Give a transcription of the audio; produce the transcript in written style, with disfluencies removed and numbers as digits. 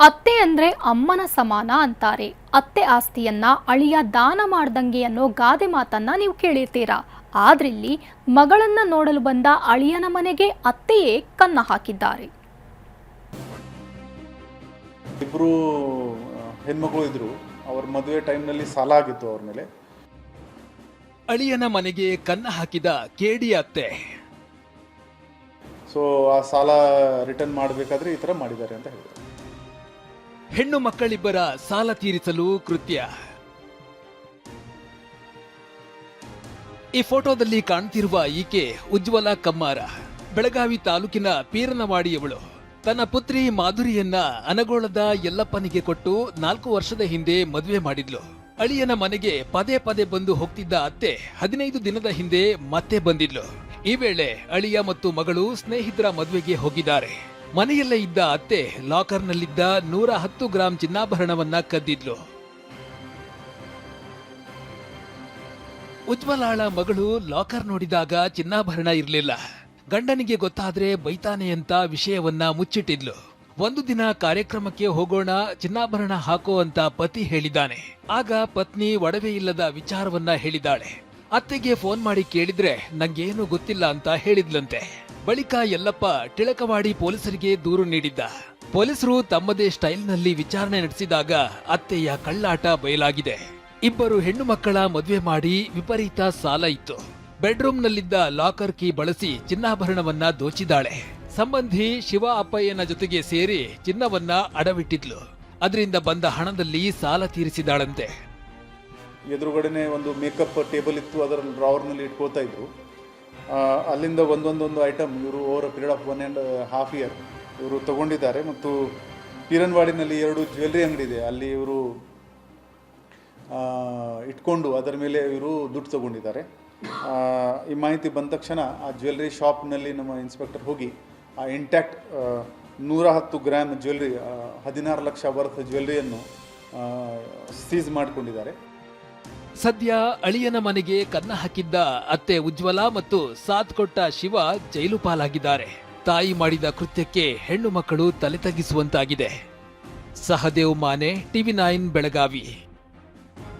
ಅತ್ತೆ ಅಂದ್ರೆ ಅಮ್ಮನ ಸಮಾನ ಅಂತಾರೆ. ಅತ್ತೆ ಆಸ್ತಿಯನ್ನ ಅಳಿಯ ದಾನ ಮಾಡ್ದಂಗೆ ಅನ್ನೋ ಗಾದೆ ಮಾತನ್ನ ನೀವು ಕೇಳಿರ್ತೀರಾ. ಆದ್ರಿಲ್ಲಿ ಮಗಳನ್ನ ನೋಡಲು ಬಂದ ಅಳಿಯನ ಮನೆಗೆ ಅತ್ತೆಯೇ ಕನ್ನ ಹಾಕಿದ್ದಾರೆ. ಇಬ್ರು ಹೆಣ್ಮಕ್ಳು ಇದ್ರು. ಅವ್ರ ಮದುವೆ ಟೈಮ್ನಲ್ಲಿ ಸಾಲ ಆಗಿತ್ತು ಅವ್ರ ಮೇಲೆ. ಅಳಿಯನ ಮನೆಗೆ ಕನ್ನ ಹಾಕಿದ ಕೇಡಿ ಅತ್ತೆ. ಸೊ ಆ ಸಾಲ ರಿಟರ್ನ್ ಮಾಡಬೇಕಾದ್ರೆ ಈ ತರ ಮಾಡಿದ್ದಾರೆ ಅಂತ ಹೇಳಿದ್ರು. ಹೆಣ್ಣು ಮಕ್ಕಳಿಬ್ಬರ ಸಾಲ ತೀರಿಸಲು ಕೃತ್ಯ. ಈ ಫೋಟೋದಲ್ಲಿ ಕಾಣ್ತಿರುವ ಈಕೆ ಉಜ್ವಲ ಕಮ್ಮಾರ. ಬೆಳಗಾವಿ ತಾಲೂಕಿನ ಪೀರನವಾಡಿಯವಳು. ತನ್ನ ಪುತ್ರಿ ಮಾಧುರಿಯನ್ನ ಅನಗೋಳದ ಯಲ್ಲಪ್ಪನಿಗೆ ಕೊಟ್ಟು 4 ವರ್ಷದ ಹಿಂದೆ ಮದುವೆ ಮಾಡಿದ್ಲು. ಅಳಿಯನ ಮನೆಗೆ ಪದೇ ಪದೇ ಬಂದು ಹೋಗ್ತಿದ್ದ ಅತ್ತೆ 15 ದಿನದ ಹಿಂದೆ ಮತ್ತೆ ಬಂದಿದ್ಲು. ಈ ವೇಳೆ ಅಳಿಯ ಮತ್ತು ಮಗಳು ಸ್ನೇಹಿತರ ಮದುವೆಗೆ ಹೋಗಿದ್ದಾರೆ. ಮನೆಯಲ್ಲೇ ಇದ್ದ ಅತ್ತೆ ಲಾಕರ್ನಲ್ಲಿದ್ದ 110 ಗ್ರಾಂ ಚಿನ್ನಾಭರಣವನ್ನ ಕದ್ದಿದ್ಲು. ಉಜ್ವಲಾಳ ಮಗಳು ಲಾಕರ್ ನೋಡಿದಾಗ ಚಿನ್ನಾಭರಣ ಇರಲಿಲ್ಲ. ಗಂಡನಿಗೆ ಗೊತ್ತಾದ್ರೆ ಬೈತಾನೆ ಅಂತ ವಿಷಯವನ್ನ ಮುಚ್ಚಿಟ್ಟಿದ್ಲು. ಒಂದು ದಿನ ಕಾರ್ಯಕ್ರಮಕ್ಕೆ ಹೋಗೋಣ, ಚಿನ್ನಾಭರಣ ಹಾಕೋ ಅಂತ ಪತಿ ಹೇಳಿದ್ದಾನೆ. ಆಗ ಪತ್ನಿ ಒಡವೆ ಇಲ್ಲದ ವಿಚಾರವನ್ನ ಹೇಳಿದಾಳೆ. ಅತ್ತೆಗೆ ಫೋನ್ ಮಾಡಿ ಕೇಳಿದ್ರೆ ನಂಗೇನು ಗೊತ್ತಿಲ್ಲ ಅಂತ ಹೇಳಿದ್ಲಂತೆ. ಬಳಿಕ ಯಲ್ಲಪ್ಪ ಟಿಳಕವಾಡಿ ಪೊಲೀಸರಿಗೆ ದೂರು ನೀಡಿದ್ದ. ಪೊಲೀಸರು ತಮ್ಮದೇ ಸ್ಟೈಲ್ನಲ್ಲಿ ವಿಚಾರಣೆ ನಡೆಸಿದಾಗ ಅತ್ತೆಯ ಕಳ್ಳಾಟ ಬಯಲಾಗಿದೆ. ಇಬ್ಬರು ಹೆಣ್ಣು ಮಕ್ಕಳ ಮದುವೆ ಮಾಡಿ ವಿಪರೀತ ಸಾಲ ಇತ್ತು. ಬೆಡ್ರೂಮ್ನಲ್ಲಿದ್ದ ಲಾಕರ್ ಕೀ ಬಳಸಿ ಚಿನ್ನಾಭರಣವನ್ನ ದೋಚಿದಾಳೆ. ಸಂಬಂಧಿ ಶಿವ ಅಪ್ಪಯ್ಯನ ಜೊತೆಗೆ ಸೇರಿ ಚಿನ್ನವನ್ನ ಅಡವಿಟ್ಟಿದ್ಲು. ಅದರಿಂದ ಬಂದ ಹಣದಲ್ಲಿ ಸಾಲ ತೀರಿಸಿದಾಳಂತೆ. ಎದುರುಗಡೆನೆ ಒಂದು ಮೇಕಪ್ ಟೇಬಲ್ ಇತ್ತು, ಅದರ ಡ್ರಾವರ್ನಲ್ಲಿ ಇಟ್ಕೊಳ್ತಾ ಇದ್ರು. ಅಲ್ಲಿಂದ ಒಂದೊಂದೊಂದು ಐಟಮ್ ಇವರು over a period of 1.5 year ಇವರು ತಗೊಂಡಿದ್ದಾರೆ. ಮತ್ತು ಪೀರನ್ವಾಡಿನಲ್ಲಿ 2 ಜ್ಯುವೆಲ್ರಿ ಅಂಗಡಿ ಇದೆ, ಅಲ್ಲಿ ಇವರು ಇಟ್ಕೊಂಡು ಅದರ ಮೇಲೆ ಇವರು ದುಡ್ಡು ತಗೊಂಡಿದ್ದಾರೆ. ಈ ಮಾಹಿತಿ ಬಂದ ತಕ್ಷಣ ಆ ಜ್ಯುವೆಲ್ರಿ ಶಾಪ್ನಲ್ಲಿ ನಮ್ಮ ಇನ್ಸ್ಪೆಕ್ಟರ್ ಹೋಗಿ ಆ intact 110 gram jewellery, 16 lakh worth ಜ್ಯುವೆಲ್ರಿಯನ್ನು ಸೀಸ್ ಮಾಡಿಕೊಂಡಿದ್ದಾರೆ. ಸದ್ಯ ಅಳಿಯನ ಮನೆಗೆ ಕನ್ನ ಹಾಕಿದ್ದ ಅತ್ತೆ ಉಜ್ವಲ ಮತ್ತು ಸಾಥ್ ಕೊಟ್ಟ ಶಿವ ಜೈಲು ಪಾಲಾಗಿದ್ದಾರೆ. ತಾಯಿ ಮಾಡಿದ ಕೃತ್ಯಕ್ಕೆ ಹೆಣ್ಣು ಮಕ್ಕಳು ತಲೆ ತಗ್ಗಿಸುವಂತಾಗಿದೆ. ಸಹದೇವ್ ಮಾನೆ, TV9 ಬೆಳಗಾವಿ.